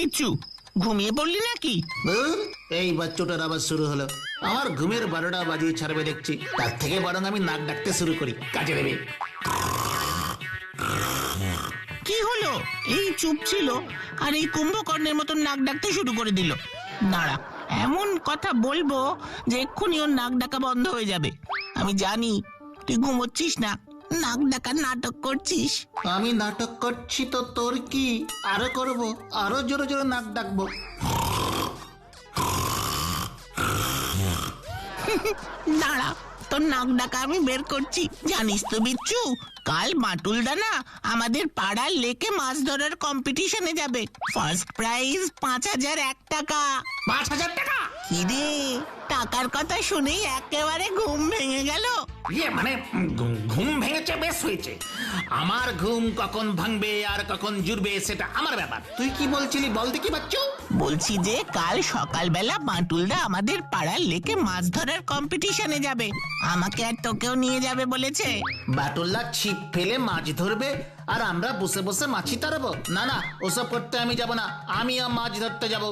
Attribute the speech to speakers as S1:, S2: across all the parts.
S1: বিচ্ছু, ঘুমিয়ে পড়লি নাকি?
S2: এই বাচ্চাটার আবার শুরু হলো। আমার ঘুমের 12টা বাজিয়ে ছাড়বে দেখছি। তার থেকে বরং আমি নাক ডাকতে শুরু করি, কাজে দেবে।
S1: কি হলো? এই চুপ ছিল আর এই কুম্ভকর্ণের মতন নাক ডাকতে শুরু করে দিল। দাঁড়া, এমন কথা বলবো যে এক্ষুনি ওর নাক ডাকা বন্ধ হয়ে যাবে। আমি জানি তুই ঘুমোচ্ছিস না, নাক ডাকার নাটক করছিস।
S2: আমি নাটক করছি তো তোর কি? আরো করব, আরো জোরে জোরে নাক ডাকবো।
S1: দাঁড়া, তোর নাক ডাকা আমি বের করছি। জানিস তো বিচ্ছু, কাল বাটুলদা না আমাদের পাড়ার লেকে মাছ ধরার কম্পিটিশনে যাবে। ফার্স্ট প্রাইজ 5,001 টাকা।
S2: 5,000 টাকা?
S1: কি রে, টাকার কথা শুনেই একেবারে ঘুম ভেঙে গেল।
S2: মানে ঘুম ভেঙেছে, বেশ হয়েছে। আমার ঘুম কখন ভাঙবে আর কখন জুড়বে সেটা আমার ব্যাপার। তুই কি বলছিলি বল দেখি বাচ্চু?
S1: বলছি যে কাল সকালবেলা বাটুলদা আমাদের পাড়ার লেকে মাছ ধরার কম্পিটিশনে যাবে। আমাকে আর তোকেও নিয়ে যাবে বলেছে।
S2: বাটুল্লা ছিপ ফেলে মাছ ধরবে আর আমরা বসে বসে মাছি তাড়াবো? না না, ওসব করতে আমি যাব না। আমিও মাছ ধরতে যাব।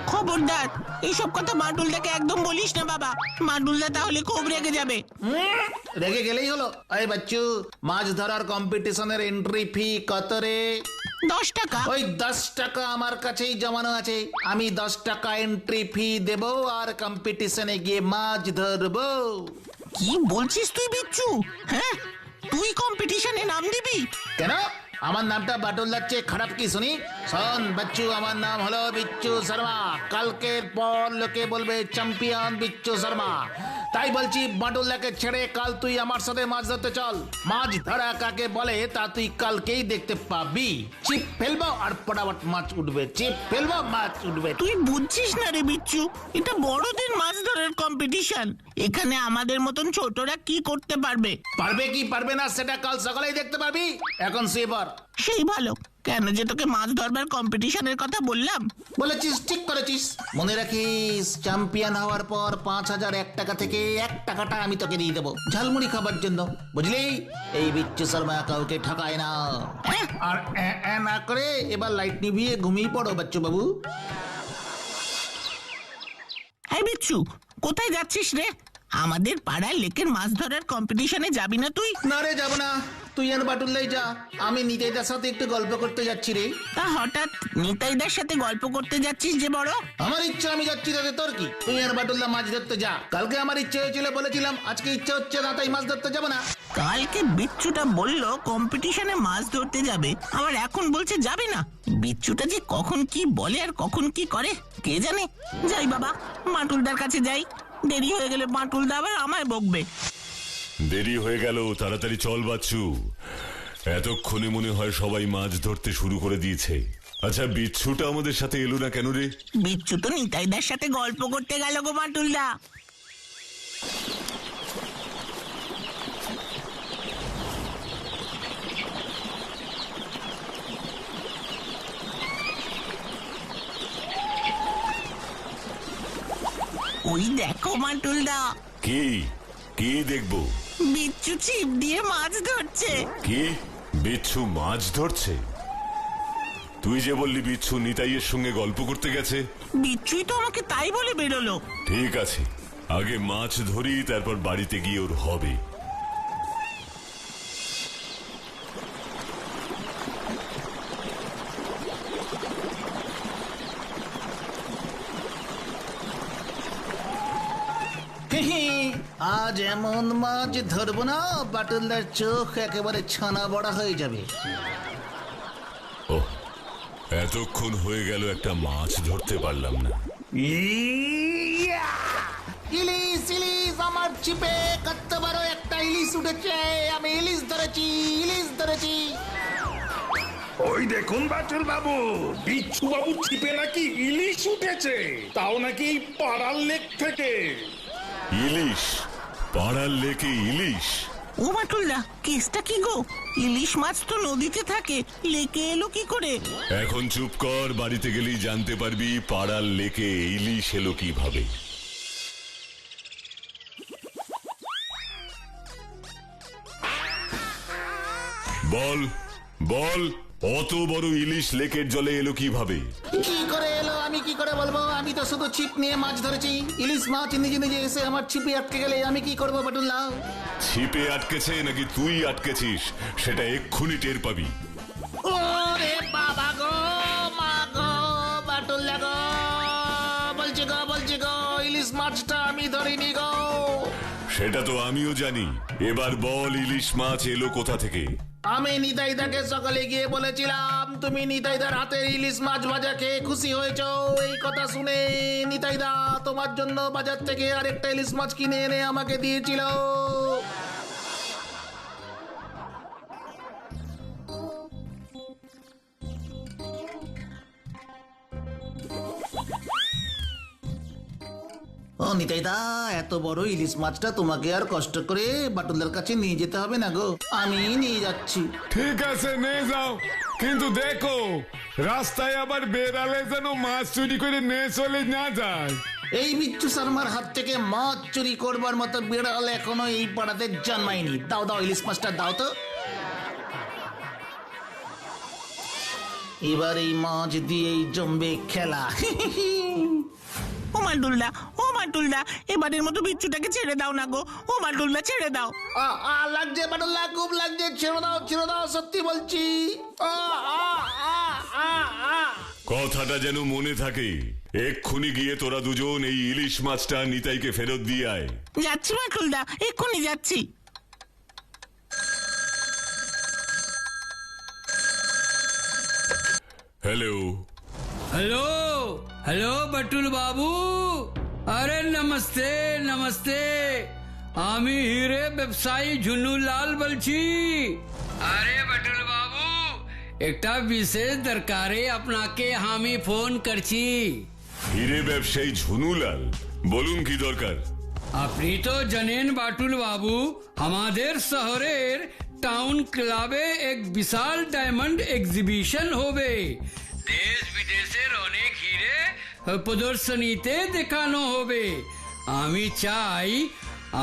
S1: খবরদার, এইসব কথা বাটুলদাকে একদম বলিস না বাবা। বাটুলদা তাহলে খুব রেগে যাবে।
S2: রেগে গেলেই হলো। এই বাচ্চু, মাছ ধরার কম্পিটিশনের এন্ট্রি ফি কত রে?
S1: 10 টাকা।
S2: ওই 10 টাকা আমার কাছেই জমানো আছে। আমি 10 টাকা এন্ট্রি ফি দেব আর কম্পিটিশনে গিয়ে মাছ ধরবো।
S1: কি বলছিস তুই বিচ্ছু? হ্যাঁ, তুই কম্পিটিশনে নাম দিবি?
S2: কেন, আমার নামটা বাটুলদার চেয়ে খারাপ কি শুনি? শোন বাচ্চু, আমার নাম হলো বিচ্ছু শর্মা। কালকের পর লোকে বলবে চ্যাম্পিয়ন বিচ্ছু শর্মা। তাই বলছি, বাটুলদাকে ছেড়ে কাল তুই আমার সাথে মাছ ধরতে চল। মাছ ধরা কাকে বলে তা তুই কালকেই দেখতে পাবি। ছিপ ফেলবো আর পটাপট মাছ উঠবে, ছিপ ফেলবো মাছ উঠবে।
S1: তুই বুঝছিস না রে বিচ্ছু, এটা বড়দের মাছ ধরার কম্পিটিশন। এখানে আমাদের মতন ছোটরা কি করতে পারবে?
S2: পারবে কি পারবে না সেটা কাল সকালেই দেখতে পাবি। এখন শুয়ে পড়।
S1: সেই ভালো। কেন যে তোকে মাছ ধরবার কম্পিটিশনের কথা বললাম।
S2: বলেছিস, ঠিক করেছিস। মনে রাখিস, চ্যাম্পিয়ন হওয়ার পর 5,001 টাকা থেকে 1 টাকাটা আমি তোকে দিয়ে দেবো ঝালমুড়ি খাবার জন্য, বুঝলি? এই বিচ্ছু শর্মা কাউকে ঠকায় না। আর না করে এবার লাইট নিভিয়ে ঘুমিয়ে পড়ো বাচ্চু বাবু।
S1: হ্যাঁ বিচ্ছু, কোথায় যাচ্ছিস রে? আমাদের পাড়ার লেকের মাছ ধরার কম্পিটিশনে যাবি না তুই?
S2: না রে, যাবো না। তুই আর বাটুল্লাই যা, আমি নিতাইদার সাথে একটু গল্প করতে যাচ্ছি রে।
S1: তা হঠাৎ নিতাইদার সাথে গল্প করতে যাচ্ছিস যে বড়?
S2: আমার ইচ্ছা আমি যাচ্ছি, তাতে তোর কি? তুই আর বাটুল্লা মাছ ধরতে যা। কালকে আমার ইচ্ছে হয়েছিল বলেছিলাম, আজকে ইচ্ছা হচ্ছে না, তাই মাছ ধরতে যাবো না।
S1: কালকে বিচ্ছুটা বললো কম্পিটিশনে মাছ ধরতে যাবে, আবার এখন বলছে যাবে না। বিচ্ছুটা যে কখন কি বলে আর কখন কি করে কে জানে। যাই বাবা, বাটুলদার কাছে যাই। দেরি হয়ে গেলে বাটুলদা আবার আমায় বকবে।
S3: দেরি হয়ে গেল, তাড়াতাড়ি চল বাচ্চু। এতক্ষণে মনে হয় সবাই মাছ ধরতে শুরু করে দিয়েছে। আচ্ছা, বিচ্ছুটা আমাদের সাথে এলো না কেন রে?
S1: বিচ্ছু তো নিতাইদার সাথে গল্প করতে গেল গো বাটুলদা। ওই দেখো বাটুলদা।
S3: কি কি দেখবো?
S1: বিচ্ছু ছিপ দিয়ে মাছ ধরছে।
S3: কি, বিচ্ছু মাছ ধরছে? তুই যে বললি বিচ্ছু নিতাইয়ের সঙ্গে গল্প করতে গেছে।
S1: বিচ্ছুই তো আমাকে তাই বলে বেরোলো।
S3: ঠিক আছে, আগে মাছ ধরি, তারপর বাড়িতে গিয়ে ওর হবে।
S2: আজ এমন মাছ ধরবো না, বাটুলদার চোখ একেবারে ছানা বড়া হয়ে যাবে।
S3: ও, এতক্ষণ হয়ে গেল একটা মাছ ধরতে পারলাম না।
S2: ইলিশ, ইলিশ আমার ছিপে কত বড় একটা ইলিশ উঠেছে। আমি ইলিশ ধরেছি, ইলিশ ধরেছি।
S4: ওই দেখুন বাটুল বাবু, বিচ্ছু বাবু ছিপে নাকি ইলিশ উঠেছে, তাও নাকি এই পাড়ার লেক থেকে।
S3: ইলিশ? পাড়ার লেকে ইলিশ?
S1: ও বাটুলদা, কেসটা কি গো? ইলিশ মাছ তো নদীতে থাকে, লেকে এলো কি করে?
S3: এখন চুপ কর, বাড়িতে গেলেই জানতে পারবি পাড়ার লেকে ইলিশ এলো কিভাবে। বল বল, অত বড় ইলিশ লেকের জলে এলো কিভাবে?
S2: কি করে এলো আমি কি করে বলবো? আমি তো শুধু ছিপ নিয়ে মাছ ধরেছি। ইলিশ মাছ নিজে নিজে এসে আমার ছিপে আটকে গেলে আমি কি করবো বাটুল্লা?
S3: ছিপে আটকেছে নাকি তুই আটকেছিস সেটা এক্ষুনি টের পাবি।
S2: ওরে বাবা গো, মা গো, বাটুল্লা গো, বলছি গো ইলিশ মাছটা আমি ধরিনি গো।
S3: সেটা তো আমিও জানি। এবার বল ইলিশ মাছ এলো কোথা থেকে?
S2: আমি নিতাইদাকে সকালে গিয়ে বলেছিলাম, তুমি নিতাইদার হাতের ইলিশ মাছ ভাজা খেয়ে খুশি হয়েছো। এই কথা শুনে নিতাইদা তোমার জন্য বাজার থেকে আরেকটা ইলিশ মাছ কিনে এনে আমাকে দিয়েছিল। ও নিতাইদা, এত বড় ইলিশ মাছটা তোমাকে আর কষ্ট করে বাটুলদার কাছে নিয়ে যেতে হবে না গো, আমি নিয়ে যাচ্ছি।
S5: ঠিক আছে নিয়ে যাও, কিন্তু দেখো রাস্তায় আবার বেড়ালে যেন মাছ চুরি করে নিয়ে চলে না যায়।
S2: এই বিচ্ছু শর্মার হাত থেকে মাছ চুরি করবার মতো বিড়াল এখনো এই পাড়াতে জন্মায়নি। দাও দাও ইলিশ মাছটা দাও তো। এবার এই মাছ দিয়েই জমবে খেলা।
S1: ও মাটুলদা, এবারের মতো বিচ্ছুটাকে ছেড়ে দাও না গো। ও মাটুলদা, ছেড়ে দাও।
S2: লাগছে বাটুল্লা, খুব লাগছে, ছেড়ে দাও সত্যি বলছি।
S3: কথাটা যেন মনে থাকে। এক্ষুনি গিয়ে তোরা দুজন এই ইলিশ মাছটা নিতাইকে ফেরত দিয়ে আয়।
S1: যাচ্ছি মাটুলদা, এক্ষুনি যাচ্ছি।
S3: হ্যালো
S6: हेलो हेलो बटुल बाबू, अरे नमस्ते नमस्ते, আমি হিরে ব্যবসায়ী ঝুনু লাল বলছি। আরে বটুল বাবু, একটা বিশেষ দরকারে আপনাকে আমি ফোন করছি।
S3: হিরে ব্যবসায়ী ঝুনুলাল, বলুন কি দরকার?
S6: আপনি তো জানেন বাটুল বাবু, আমাদের শহরের টাউন ক্লাবে এক বিশাল ডায়মন্ড এক্সিবিশন হবে। দেশ বিদেশের অনেক হিরে প্রদর্শনীতে দেখানো হবে। আমি চাই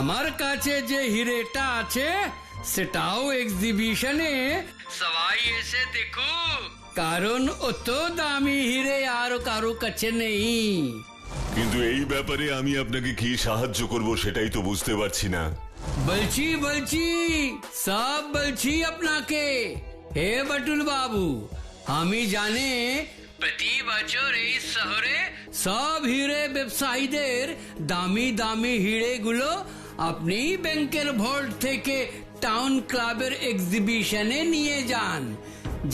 S6: আমার কাছে যে হিরেটা আছে সেটাও এক্সিবিশনে সবাই এসে দেখুক, কারণ অত দামি হিরে আর কারো কাছে নেই।
S3: কিন্তু এই ব্যাপারে আমি আপনাকে কি সাহায্য করব সেটাই তো বুঝতে পারছি না।
S6: বলছি সব বলছি আপনাকে। হে বটুল বাবু, আমি জানে প্রতি বছর এই শহরে সব হিরে ব্যবসায়ীদের দামি দামি হিরে গুলো আপনি ব্যাংকের ভল্ট থেকে টাউন ক্লাবের এক্সিবিশনে নিয়ে যান,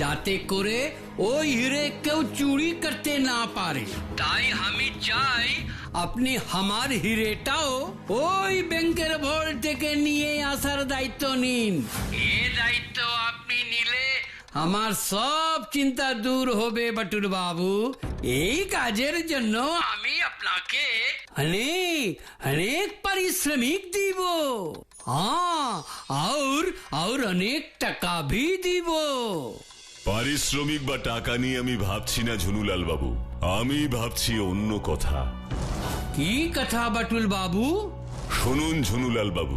S6: যাতে করে ওই হিরে কেউ চুরি করতে না পারে। তাই আমি চাই আপনি আমার হিরেটাও ওই ব্যাংকের ভল্ট থেকে নিয়ে আসার দায়িত্ব নিন। এই দায়িত্ব আপনি নিলে আমার সব চিন্তা দূর হবে বটুল বাবু। এই কাজের জন্য আমি আপনাকে অনেক অনেক পারিশ্রমিক দিব। हाँ, और অনেক টাকা भी দিব।
S3: পারিশ্রমিক বা টাকা নিয়ে আমি ভাবছি না ঝুনুলাল বাবু, আমি ভাবছি অন্য কথা।
S6: কি কথা বটুল বাবু?
S3: শুনুন ঝুনুলাল বাবু,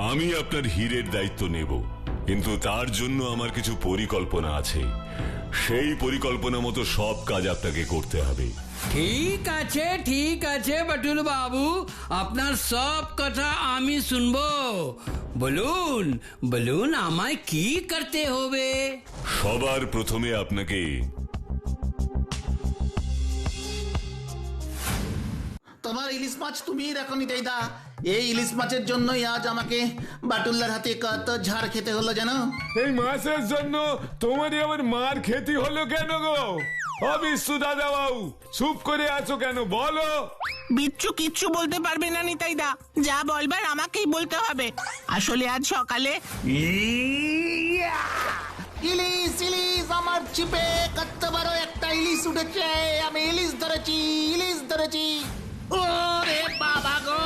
S3: আমি আপনার হীরের দায়িত্ব নেব, কিন্তু তার জন্য আমার কিছু পরিকল্পনা আছে। সেই পরিকল্পনা মতো সব কাজ আপনাকে করতে হবে।
S6: ঠিক আছে বটুল বাবু, আপনার সব কথা আমি শুনবো। বলুন বলুন আমায় কি করতে হবে?
S3: সবার প্রথমে আপনাকে
S2: তোমার ইলিশ মাছ তুমি রাখো নিতাইদা। এই ইলিশ মাছের জন্যই আজ আমাকে বাটুল্লার হাতে কত ঝাড় খেতে হলো জানো?
S5: এই মাছের জন্য তোমারই আবার মার খেতে হলো কেন গো? অবিশ্বাসু দাদা বাবু, চুপ করে আছো কেন, বলো।
S1: বিচ্ছু কিচ্ছু বলতে পারবে না নিতাইদা, যা বলবার আমাকেই বলতে হবে। আসলে আজ সকালে
S2: ইলিশ আমার চিপে কত বড় একটা ইলিশ উঠেছে। আমি ইলিশ ধরেছি। ওরে বাবা গো,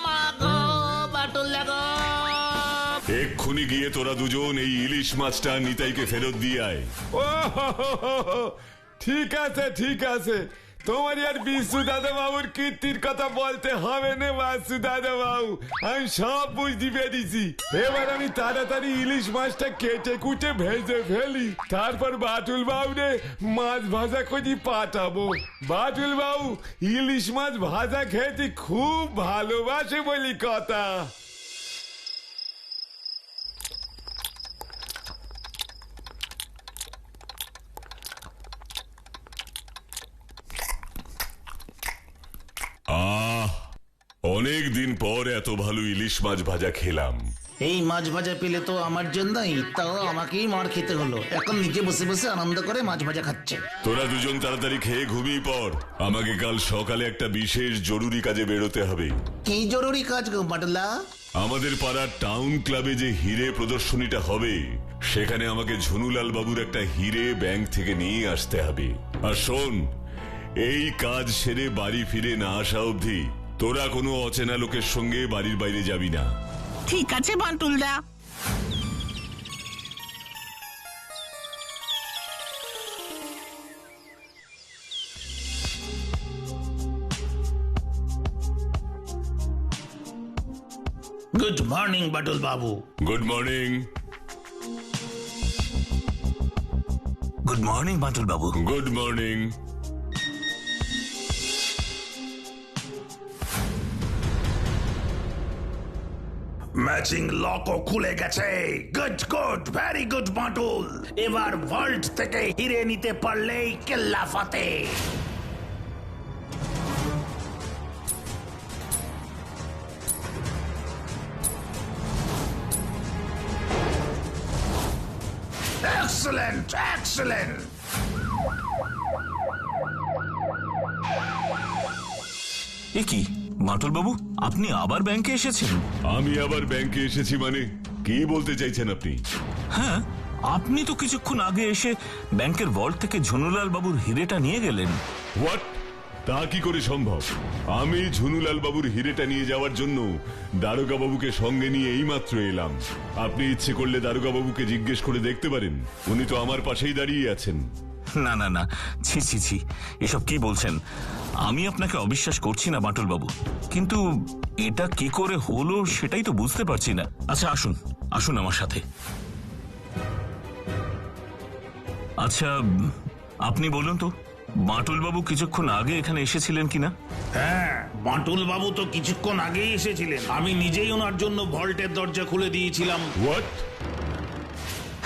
S2: মা গো, বাটুল্লা গো।
S3: এক্ষুনি গিয়ে তোরা দুজন এই ইলিশ মাছটা নিতাইকে ফেরত দিয়ে আয়।
S5: ও ঠিক আছে, তোমার আর বিশু দাদা বাবুর কীর্তির কথা বলতে হবে না বাসু দাদা বাবু, আমি সব বুঝতে পেরেছি। এবার আমি তাড়াতাড়ি ইলিশ মাছটা কেটে কুটে ভেজে ফেলি, তারপর বাটুল বাবুরে মাছ ভাজা করে পাঠাবো। বাটুল বাবু ইলিশ মাছ ভাজা খেতে খুব ভালোবাসে বলি কথা।
S3: অনেক দিন পর এত ভালো ইলিশ মাছ ভাজা খেলাম।
S2: এই মাছ ভাজা পেলে তো আমার জন্যই, তাও আমাকেই মার খেতে হলো। এখন নিজে বসে বসে আনন্দ করে মাছ ভাজা খাচ্ছে।
S3: তোরা দুজন তাড়াতাড়ি খেয়ে ঘুমিয়ে পড়, আমাকে কাল সকালে একটা বিশেষ জরুরি কাজে বেরোতে হবে।
S2: কি জরুরি কাজ গো বাটুলদা?
S3: আমাদের পাড়ার টাউন ক্লাবে যে হিরে প্রদর্শনীটা হবে, সেখানে আমাকে ঝুনুলাল বাবুর একটা হিরে ব্যাংক থেকে নিয়ে আসতে হবে। আর শোন, এই কাজ সেরে বাড়ি ফিরে না আসা অবধি তোরা কোনো অচেনা লোকের সঙ্গে বাড়ির বাইরে যাবি না।
S1: ঠিক আছে বাটুলদা।
S2: গুড মর্নিং বাটুল বাবু।
S3: Good morning.
S1: Good morning Batul বাবু।
S3: Good morning.
S4: ম্যাচিং লকও খুলে গেছে। Good good, very good Batul.
S2: এবার ভল্ট থেকে হিরে নিতে পারলেই কেল্লা ফাতে।
S4: Excellent excellent.
S7: এ কি বাটুল বাবু, আপনি আবার ব্যাংকে এসেছেন?
S3: আমি আবার ব্যাংকে এসেছি মানে কি বলতে চাইছেন আপনি?
S7: হ্যাঁ, আপনি তো কিছুক্ষণ আগে এসে ব্যাংকের ভল্ট থেকে ঝুনুলাল বাবুর হিরেটা নিয়ে গেলেন।
S3: হোয়াট? তা কি করে সম্ভব? আমি ঝুনুলাল বাবুর হিরেটা নিয়ে যাওয়ার জন্য দারোগা বাবুকে সঙ্গে নিয়ে এইমাত্র এলাম। আপনি ইচ্ছে করলে দারোগা বাবুকে জিজ্ঞেস করে দেখতে পারেন, উনি তো আমার পাশেই দাঁড়িয়ে আছেন।
S7: না না না, ছি ছি ছি, এসব কি বলছেন? আমি আপনাকে অবিশ্বাস করছি না বাটুল বাবু, কিন্তু এটা কি করে হলো সেটাই তো বুঝতে পারছি না। আচ্ছা আসুন, আসুন আমার সাথে। আচ্ছা আপনি বলুন তো, বাটুল বাবু কিছুক্ষণ আগে এখানে এসেছিলেন কিনা?
S4: হ্যাঁ, বাটুল বাবু তো কিছুক্ষণ আগেই এসেছিলেন। আমি নিজেই ওনার জন্য ভল্টের দরজা খুলে দিয়েছিলাম।
S3: হোয়াট?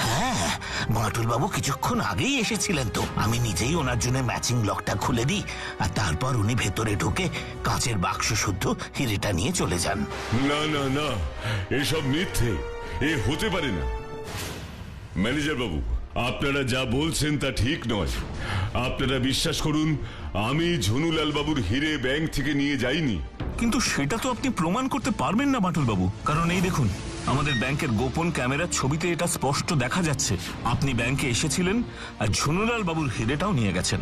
S1: হ্যাঁ, বাটুল বাবু কিছুক্ষণ আগেই এসেছিলেন তো। আমি নিজেই ওনার জন্য ম্যাচিং লকটা খুলে দিই, আর তারপর উনি ভেতরে ঢুকে কাঁচের বাক্স শুদ্ধ হিরেটা নিয়ে চলে যান।
S3: না না না, এসব মিথ্যে, এ হতে পারে না। ম্যানেজার বাবু, আপনারা যা বলছেন তা ঠিক নয়। আপনারা বিশ্বাস করুন, আমি ঝুনুলাল বাবুর হিরে ব্যাংক থেকে নিয়ে যাইনি।
S7: কিন্তু সেটা তো আপনি প্রমাণ করতে পারবেন না বাটুল বাবু, কারণ এই দেখুন আমাদের ব্যাংকের গোপন ক্যামেরার ছবিতে এটা স্পষ্ট দেখা যাচ্ছে। আপনি ব্যাংকে এসেছিলেন আর ঝুনুলাল বাবুর হিরেটাও নিয়ে গেছেন।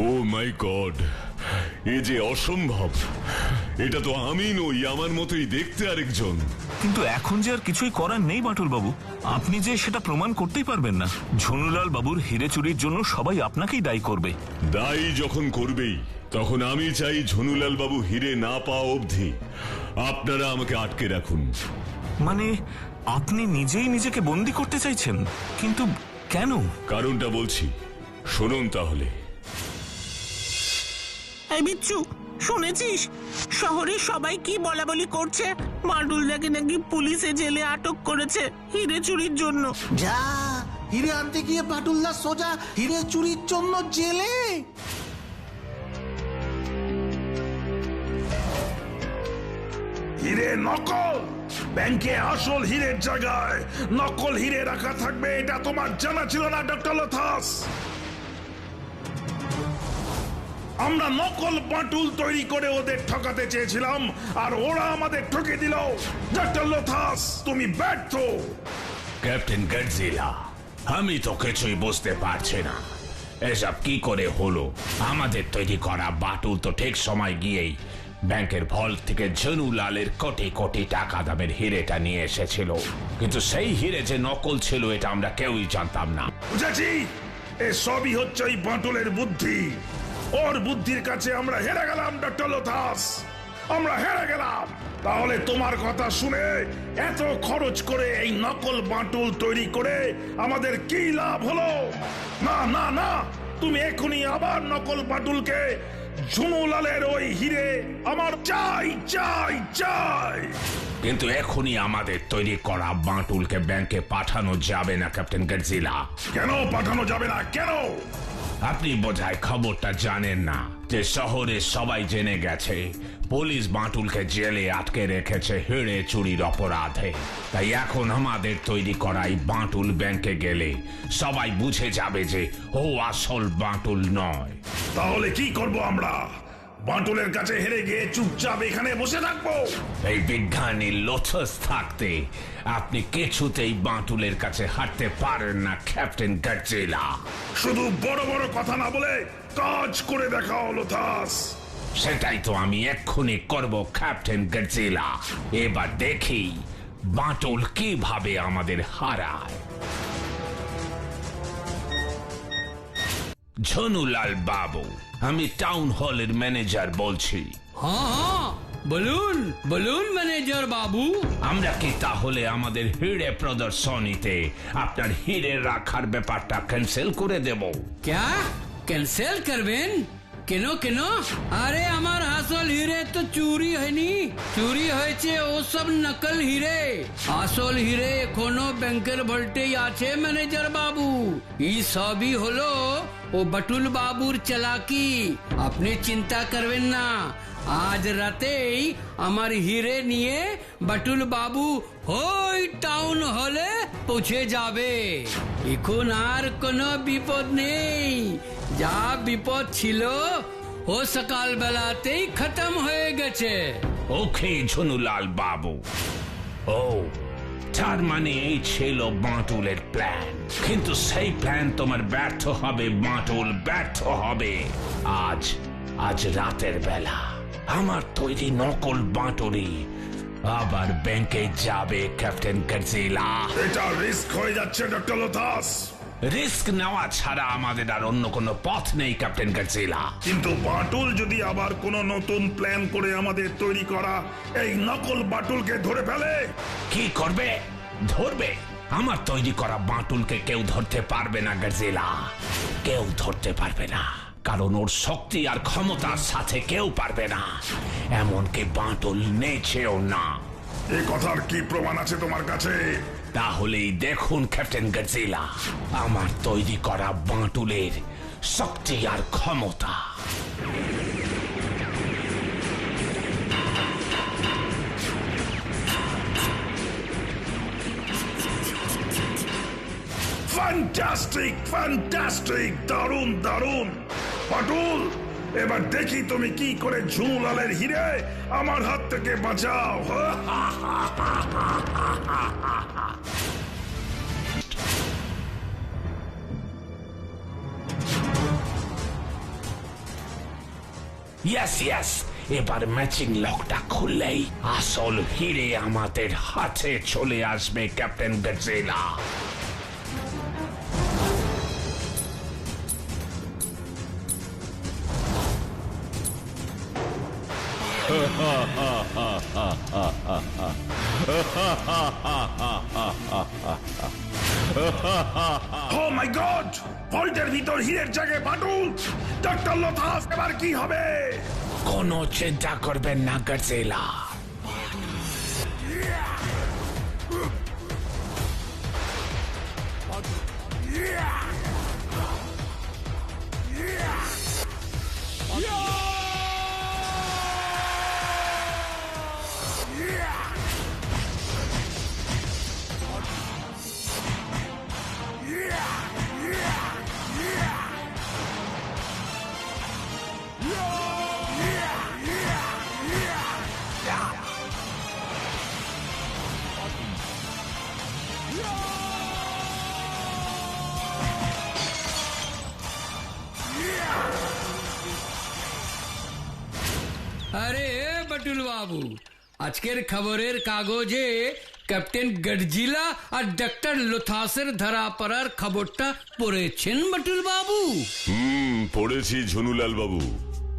S3: ও মাই গড, এ যে অসম্ভব। এটা তো আমি নই, আমার মতোই দেখতে আরেকজন।
S7: কিন্তু এখন যে আর কিছুই করার নেই বাটুল বাবু, আপনি যে সেটা প্রমাণ করতেই পারবেন না। ঝুনুলাল বাবুর হিরে চুরির জন্য সবাই আপনাকেই দায়ী করবে।
S3: দায়ী যখন করবেই, তখন আমি চাই ঝুনুলাল বাবু হিরে না পাওয়া অবধি আপনারা আমাকে আটকে রাখুন।
S7: মানে আপনি নিজেই নিজেকে বন্দি করতে চাইছেন? কিন্তু কেন?
S3: কারণটা বলছি, শুনুন তাহলে।
S1: এই বিচ্ছু, শুনেছিস শহরে সবাই কি বলা বলি করছে? বাটুলদাকে নাকি পুলিশে জেলে আটক করেছে হিরে চুরির জন্য।
S2: যা, হিরে আনতে গিয়ে বাটুলদা সোজা হিরে চুরির জন্য জেলে।
S4: হিরে নকল, ব্যাংকে আসল হিরের জায়গায় নকল হিরে রাখা থাকবে, এটা তোমার জানা ছিল না ডক্টর লোথাস? আমরা নকল বাটুল তৈরি করে ওদের ঠকাতে চেয়েছিলাম, আর ওরা আমাদের ঠকে দিল। ডক্টর লোথাস, তুমি ব্যর্থ।
S8: ক্যাপ্টেন গডজিলা, আমি তো কিছুই বুঝতে পারছি না এসব কি করে হলো। আমাদের তৈরি করা বাটুল তো ঠিক সময় গিয়েই ব্যাংকের ভল্ট থেকে ঝনুলালের কোটি কোটি টাকা দামের হিরেটা নিয়ে এসেছিল, কিন্তু সেই হিরে যে নকল ছিল এটা আমরা কেউই জানতাম না।
S4: বুঝেছি, এ সবই হচ্ছে ওই বাঁটুলের বুদ্ধি। ওর বুদ্ধির কাছে আমরা হেরে গেলাম ডক্টর লোথাস, আমরা হেরে গেলাম। তাহলে তোমার কথা শুনে এত খরচ করে এই নকল বাঁটুল তৈরি করে আমাদের কি লাভ হলো? না না না, তুমি এখনই আবার নকল বাঁটুলকে ঝুনুলালের ওই হিরে আমার চাই চাই চাই।
S8: কিন্তু এখনই আমাদের তৈরি করা বাঁটুলকে ব্যাংকে পাঠানো যাবে না ক্যাপ্টেন গডজিলা।
S4: কেন পাঠানো যাবে না, কেন?
S8: আপনি বোধহয় খবরটা জানেন না যে শহরে সবাই জেনে গেছে পুলিশ বাঁটুলকে জেলে আটকে রেখেছে হিরে চুরির অপরাধে। তাই এখন আমাদের তৈরি করা এই বাঁটুল ব্যাংকে গেলে সবাই বুঝে যাবে যে ও আসল বাঁটুল নয়।
S4: তাহলে কি করব আমরা? বাঁটুলের কাছে হেরে গিয়ে চুপচাপ এখানে বসে থাকবো?
S8: এই বিজ্ঞানী লোথাস থাকতে আপনি কিছুতেই বাঁটুলের কাছে হাঁটতে পারেন না ক্যাপ্টেন গডজিলা।
S4: শুধু বড় বড় কথা না বলে কাজ করে দেখাও লোথাস।
S8: সেটাই তো আমি এক্ষুনি করব ক্যাপ্টেন গডজিলা। এবার দেখি বাঁটুল কিভাবে আমাদের হারায়। ঝনুলাল বাবু, আমি টাউন হলের ম্যানেজার বলছি।
S6: हाँ हाँ বলুন বলুন ম্যানেজার বাবু।
S8: আমরা কি তাহলে আমাদের হিরে প্রদর্শনীতে আপনার হিরে রাখার ব্যাপারটা ক্যান্সেল করে দেব?
S6: क्या कैंसिल करবেন? কেন কেন? আরে আমার আসল হিরে তো চুরি হয়নি, চুরি হয়েছে ও সব নকল হিরে। আসল হিরে এখনো ব্যাংকের ভল্টেই আছে ম্যানেজার বাবু। এই সবই হলো ও বাটুল বাবুর চালাকি। আপনি চিন্তা করবেন না, আজ রাতেই আমার হিরে নিয়ে বাটুল বাবু ওই টাউন হলে পৌঁছে যাবে। এখন আর কোনো বিপদ নেই, যা বিপদ ছিল ও সকাল বেলাতেই খতম হয়ে গেছে।
S8: ওকে ঝনুলাল বাবু। ও তার মানে এই ছিল বাঁটুলের প্ল্যান, কিন্তু সেই প্ল্যান তোমার ব্যর্থ হবে বাঁটুল, ব্যর্থ হবে। আজ রাতের বেলা আমার তৈরি নকল বাঁটুলি আবার ব্যাংকে যাবে ক্যাপ্টেন গডজিলা।
S4: এটা রিস্ক হয়ে যাচ্ছে ডক্টর লোথাস।
S8: রিস্ক নেওয়া ছাড়া আমাদের আর অন্য কোনো পথ নেই ক্যাপ্টেন গডজিলা।
S4: কিন্তু বাটুল যদি আবার কোন নতুন প্ল্যান করে আমাদের তৈরি করা এই নকল বাটুলকে ধরে ফেলে?
S8: কি করবে? ধরবে? আমার তৈরি করা বাঁটুলকে কেউ ধরতে পারবে না গডজিলা, কেউ ধরতে পারবে না, কারণ ওর শক্তি আর ক্ষমতার সাথে কেউ পারবে না, এমনকি বাঁটুল নেচেও না।
S4: এই কথার কি প্রমাণ আছে তোমার কাছে?
S8: তাহলেই দেখুন ক্যাপ্টেন গডজিলা আমার তৈরি করা বাঁটুলের শক্তি আর ক্ষমতা।
S4: ফ্যান্টাস্টিক ফ্যান্টাস্টিক, দারুণ দারুণ। বাটুল, এবার দেখি তুমি কি করে ঝুনুলালের হিরে আমার হাত থেকে বাঁচাও।
S8: ইয়েস ইয়েস, এবার ম্যাচিং লকটা খুললেই আসল হিরে আমাদের হাতে চলে আসবে ক্যাপ্টেন গডজিলা।
S4: ও মাই গড, ভল্টের ভিতর হিরের জায়গায় বাটুল। ডক্টর লোথাস, এবার কি হবে?
S8: কোনো চিন্তা করবেন না গডজিলা।
S6: বাটুল বাবু, আজকের খবরের কাগজে ক্যাপ্টেন গডজিলা আর ডক্টর লোথাসের ধরা পড়ার খবরটা পড়েছেন বাটুল বাবু?
S3: পড়েছি ঝুনুলাল বাবু।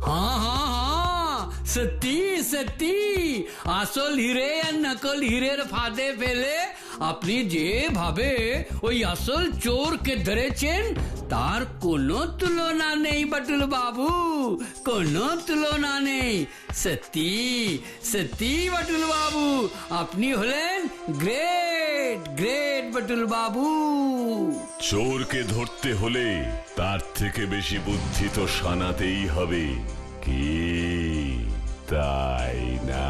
S6: हाँ हाँ हाँ, সত্যি সত্যি আসল হিরে আর নকল হিরের ফাঁদে ফেলে আপনি যেভাবে ওই আসল চোরকে ধরেছেন তার কোনো তুলনা নেই বাটুল বাবু, কোনো তুলনা নেই। সত্যি সত্যি বাটুল বাবু, আপনি হলেন গ্রেট গ্রেট বাটুল বাবু।
S3: চোরকে ধরতে হলে তার থেকে বেশি বুদ্ধি তো সানাতেই হবে, কি তাই না?